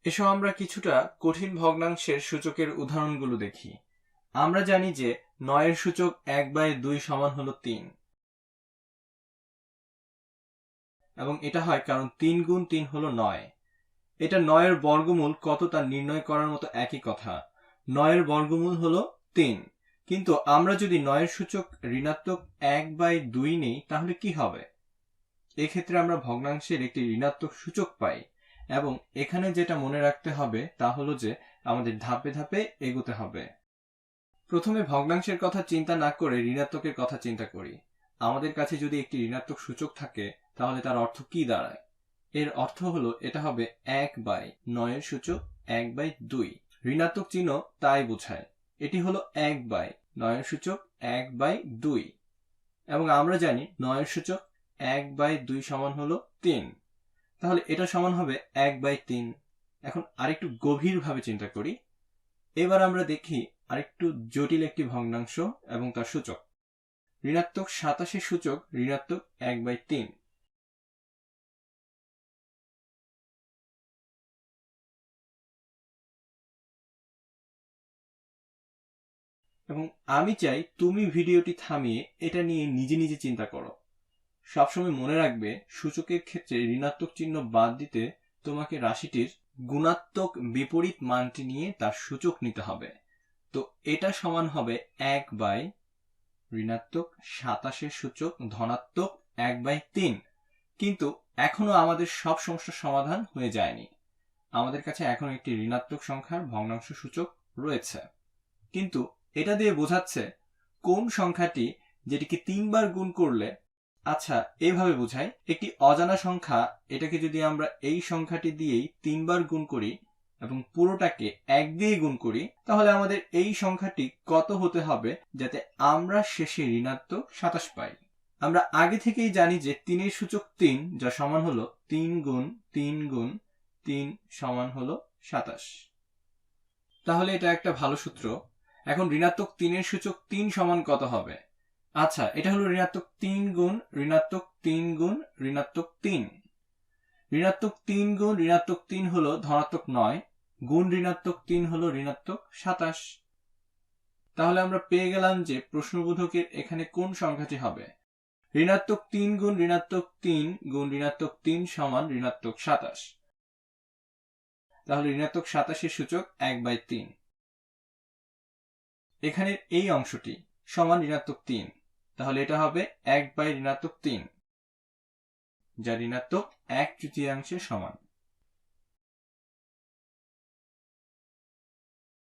এসো আমরা কিছুটা কঠিন ভগ্নাংশের সূচকের উদাহরণগুলো দেখি। আমরা জানি যে 9 এর সূচক 1/2 সমান হলো 3, এবং এটা হয় কারণ 3 গুণ 3 হলো 9। এটা 9 এর বর্গমূল কত তা নির্ণয় করার মতো একই কথা। 9 এর বর্গমূল হলো 3, কিন্তু আমরা যদি 9 এর সূচক ঋণাত্মক 1/2 নেই তাহলে কি হবে? এক্ষেত্রে আমরা ভগ্নাংশের একটি ঋণাত্মক সূচক পাই, এবং এখানে যেটা মনে রাখতে হবে তা হলো যে আমাদের ধাপে ধাপে এগোতে হবে। প্রথমে ভগ্নাংশের কথা চিন্তা না করে ঋণাত্মকের কথা চিন্তা করি। আমাদের কাছে যদি একটি ঋণাত্মক সূচক থাকে তাহলে তার অর্থ কি দাঁড়ায়? এর অর্থ হলো এটা হবে 1/9 এর সূচক 1/2। ঋণাত্মক চিহ্ন তাই বোঝায়। এটি হলো 1/9 এর সূচক 1/2, এবং আমরা জানি 9 এর সূচক 1/2 সমান হলো 3, তাহলে এটা সমান হবে 1/3। এখন আরেকটু গভীরভাবে চিন্তা করি। এবার আমরা দেখি আরেকটু জটিল একটি ভগ্নাংশ এবং তার সূচক। ঋণাত্মক 27 এর সূচক ঋণাত্মক 1/3। এবং আমি চাই তুমি ভিডিওটি থামিয়ে এটা নিয়ে নিজে নিজে চিন্তা করো। সবসময় মনে রাখবে, সূচকের ক্ষেত্রে ঋণাত্মক চিহ্ন বাদ দিতে তোমাকে রাশিটির গুণাত্মক বিপরীত মানটি নিয়ে তার সূচক নিতে হবে। তো এটা সমান হবে 1/ ঋণাত্মক 27 এর সূচক ধনাত্মক 1/3। কিন্তু এখনো আমাদের সব সমস্যার সমাধান হয়ে যায়নি। আমাদের কাছে এখন একটি ঋণাত্মক সংখ্যার ভগ্নাংশ সূচক রয়েছে, কিন্তু এটা দিয়ে বোঝাচ্ছে কোন সংখ্যাটি যেটিকে 3 বার গুণ করলে, আচ্ছা এইভাবে বোঝাই, একটি অজানা সংখ্যা এটাকে যদি আমরা এই সংখ্যাটি দিয়েই 3 বার গুণ করি এবং পুরোটাকে 1 দিয়ে গুণ করি, তাহলে আমাদের এই সংখ্যাটি কত হতে হবে যাতে আমরা শেষে ঋণাত্মক 27 পাই। আমরা আগে থেকেই জানি যে 3 এর সূচক 3, যা সমান হলো 3 গুণ 3 গুণ 3 সমান হলো 27। তাহলে এটা একটা ভালো সূত্র। এখন ঋণাত্মক 3 এর সূচক 3 সমান কত হবে? আচ্ছা, এটা হলো ঋণাত্মক 3 গুণ ঋণাত্মক 3 গুণ ঋণাত্মক 3। ঋণাত্মক 3 গুণ ঋণাত্মক 3 হলো ধনাত্মক 9, গুণ ঋণাত্মক 3 হলো ঋণাত্মক 27। তাহলে আমরা পেয়ে গেলাম যে প্রশ্নবোধকের এখানে কোন সংখ্যাটি হবে? ঋণাত্মক 3 গুণ ঋণাত্মক 3 গুণ ঋণাত্মক 3 সমান ঋণাত্মক 27। তাহলে ঋণাত্মক 27 এর সূচক 1/3। এখানের এই অংশটি সমান ঋণাত্মক 3, তাহলে এটা হবে 1/3, যা ঋণাত্মক 1/3 সমান।